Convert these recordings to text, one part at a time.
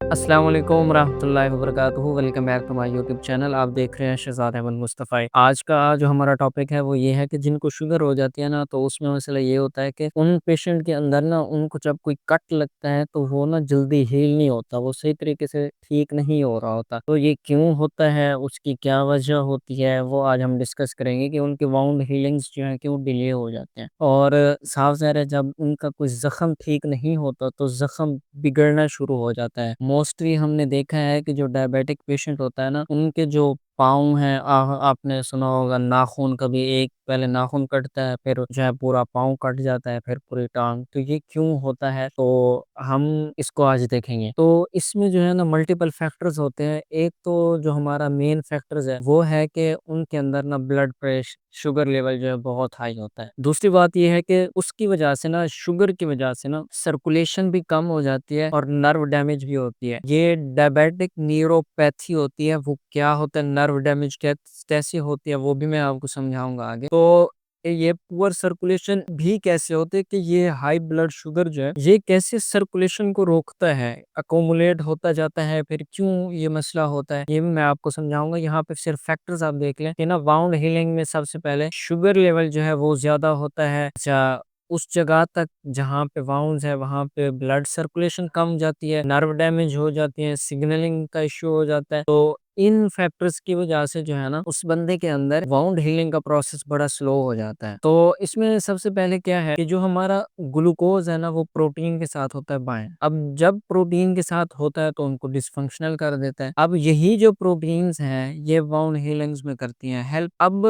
अस्सलाम वालेकुम रहमतुल्लाहि व बरकातुहू। Welcome back to my YouTube channel. आप देख रहे हैं शहज़ाद अहमद मुस्तफ़ी। आज का जो हमारा टॉपिक है वो ये है कि जिनको शुगर हो जाती है ना, तो उसमें मसला ये होता है कि उन पेशेंट के अंदर ना उनको जब कोई कट लगता है तो वो ना जल्दी हील नहीं होता, वो सही तरीके से ठीक नहीं हो रहा होता। तो ये क्यों होता है, उसकी क्या वजह होती है, वो आज हम डिस्कस करेंगे कि उनके वाउंड हीलिंग्स जो है कि वो डिले हो जाते हैं। और साफ ज़ाहिर है जब उनका कोई ज़ख्म ठीक नहीं होता तो ज़ख्म बिगड़ना शुरू हो जाता है। मोस्टली हमने देखा है कि जो डायबिटिक पेशेंट होता है ना, उनके जो पाँव हैं, आपने सुना होगा नाखून, कभी एक पहले नाखून कटता है, फिर जो है पूरा पाँव कट जाता है, फिर पूरी टांग। तो ये क्यों होता है, तो हम इसको आज देखेंगे। तो इसमें जो है ना मल्टीपल फैक्टर्स होते हैं। एक तो जो हमारा मेन फैक्टर्स है वो है कि उनके अंदर ना ब्लड प्रेशर, शुगर लेवल जो है बहुत हाई होता है। दूसरी बात ये है कि उसकी वजह से ना, शुगर की वजह से ना सर्कुलेशन भी कम हो जाती है और नर्व डैमेज भी होती है। ये डायबिटिक न्यूरोपैथी होती है। वो क्या होता है, नर्व डैमेज कैसे होती है, वो भी मैं आपको समझाऊंगा आगे। तो ये पुअर सर्कुलेशन भी कैसे होते हैं कि ये हाई ब्लड शुगर जो है ये कैसे सर्कुलेशन को रोकता है, अकोमुलेट होता जाता है, फिर क्यों ये मसला होता है ये भी मैं आपको समझाऊंगा। यहाँ पे सिर्फ फैक्टर्स आप देख लें कि ना, वाउंड हीलिंग में सबसे पहले शुगर लेवल जो है वो ज्यादा होता है। अच्छा, उस जगह तक जहाँ पे वाउंड्स है वहां पे ब्लड सर्कुलेशन कम जाती है, नर्व डैमेज हो जाती है, सिग्नलिंग का इश्यू हो जाता है। तो इन फैक्टर्स की वजह से जो है ना उस बंदे के अंदर वाउंड हीलिंग का प्रोसेस बड़ा स्लो हो जाता है। तो इसमें सबसे पहले क्या है कि जो हमारा ग्लूकोज है ना वो प्रोटीन के साथ होता है बाएं। अब जब प्रोटीन के साथ होता है तो उनको डिसफंक्शनल कर देता है। अब यही जो प्रोटीन्स हैं ये वाउंड हीलिंग्स में करती हैं हेल्प। अब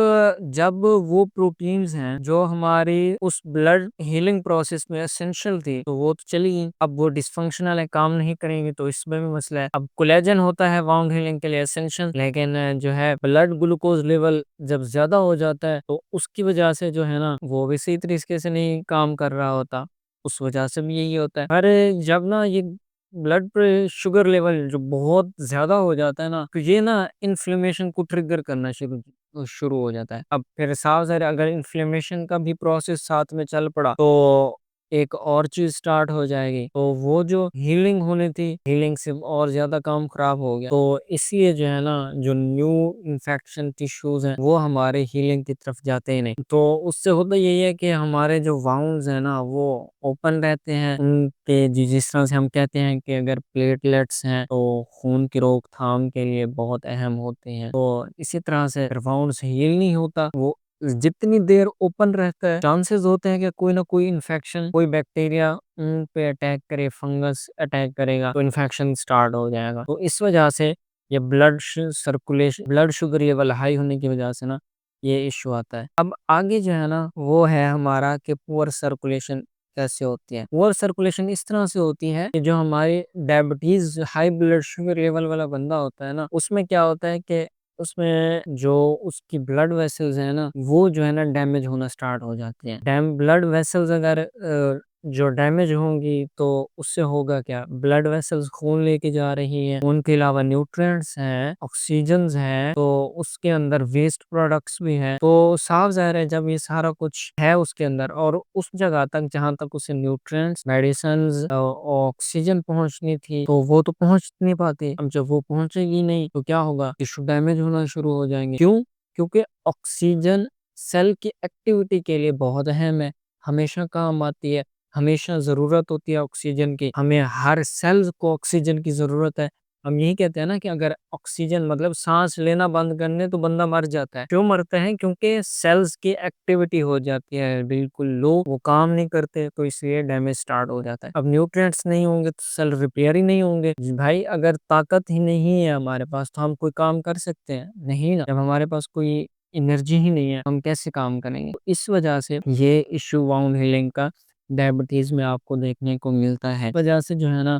जब वो प्रोटीन्स हैं जो हमारी उस ब्लड हीलिंग प्रोसेस में एसेंशियल थी तो वो तो चली गई, अब वो डिसफंक्शनल है, काम नहीं करेंगे, तो इसमें भी मसला है। अब कोलेजन होता है वाउंड हीलिंग के लिए एसेंशियल, लेकिन जो है ब्लड ग्लूकोज लेवल जब ज्यादा हो जाता है तो उसकी वजह से जो है ना वो भी सही तरीके से नहीं काम कर रहा होता, उस वजह से भी यही होता है। अरे जब ना ये ब्लड पे शुगर लेवल जो बहुत ज्यादा हो जाता है ना, तो ये ना इन्फ्लेमेशन को ट्रिगर करना शुरू शुरू हो जाता है। अब फिर साफ ज़ाहिर है, अगर इन्फ्लेमेशन का भी प्रोसेस साथ में चल पड़ा तो एक और चीज स्टार्ट हो जाएगी, तो वो जो हीलिंग होनी थी हीलिंग से और ज्यादा काम खराब हो गया। तो इसलिए जो है ना जो न्यू इन्फेक्शन टिश्यूज हैं वो हमारे हीलिंग की तरफ जाते ही नहीं। तो उससे होता यही है कि हमारे जो वाउंड्स हैं ना वो ओपन रहते हैं। उनके जिस तरह से हम कहते हैं कि अगर प्लेटलेट्स हैं तो खून की रोकथाम के लिए बहुत अहम होते हैं। तो इसी तरह से वाउंड्स हील नहीं होता, वो जितनी देर ओपन रहता है चांसेस होते हैं कि कोई ना कोई इन्फेक्शन, कोई बैक्टीरिया उन पे अटैक करे, फंगस अटैक करेगा तो इन्फेक्शन स्टार्ट हो जाएगा। तो इस वजह से ये blood circulation, blood sugar level high होने की वजह से ना ये इश्यू आता है। अब आगे जो है ना वो है हमारा कि पुअर सर्कुलेशन कैसे होती है। पुअर सर्कुलेशन इस तरह से होती है कि जो हमारे diabetes high blood sugar level वाला बंदा होता है ना, उसमें क्या होता है कि उसमें जो उसकी ब्लड वेसल्स है ना वो जो है ना डैमेज होना स्टार्ट हो जाती हैं। ब्लड वेसल्स अगर जो डैमेज होंगी तो उससे होगा क्या, ब्लड वेसल्स खून लेके जा रही हैं, उनके अलावा न्यूट्रिएंट्स हैं, ऑक्सीजन हैं, तो उसके अंदर वेस्ट प्रोडक्ट्स भी हैं। तो साफ जाहिर है जब ये सारा कुछ है उसके अंदर और उस जगह तक जहां तक उसे न्यूट्रिएंट्स, मेडिसिन, ऑक्सीजन पहुंचनी थी तो वो तो पहुंच नहीं पाती। अब जब वो पहुंचेगी नहीं तो क्या होगा, टिश्यू डैमेज होना शुरू हो जाएंगे। क्यों? क्योंकि ऑक्सीजन सेल की एक्टिविटी के लिए बहुत अहम है, हमेशा काम आती है, हमेशा ज़रूरत होती है ऑक्सीजन की, हमें हर सेल्स को ऑक्सीजन की ज़रूरत है। हम यही कहते हैं ना कि अगर ऑक्सीजन मतलब सांस लेना बंद करने तो बंदा मर जाता है। क्यों मरते हैं? क्योंकि सेल्स की एक्टिविटी हो जाती है बिल्कुल लो, वो काम नहीं करते, तो इसलिए डैमेज स्टार्ट हो जाता है। अब न्यूट्रिएंट्स नहीं होंगे तो सेल रिपेयर ही नहीं होंगे। भाई अगर ताकत ही नहीं है हमारे पास तो हम कोई काम कर सकते हैं? नहीं ना। जब हमारे पास कोई एनर्जी ही नहीं है हम कैसे काम करेंगे? तो इस वजह से ये इश्यू वाउंड हीलिंग का डायबिटीज में आपको देखने को मिलता है। वजह से जो है ना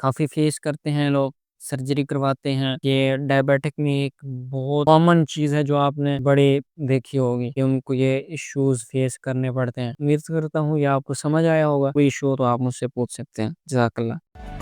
काफी फेस करते हैं लोग, सर्जरी करवाते हैं। ये डायबिटिक में एक बहुत कॉमन चीज है जो आपने बड़े देखी होगी कि उनको ये इश्यूज फेस करने पड़ते हैं। उम्मीद करता हूँ ये आपको समझ आया होगा। कोई इशू हो तो आप मुझसे पूछ सकते हैं। जज़ाकल्लाह।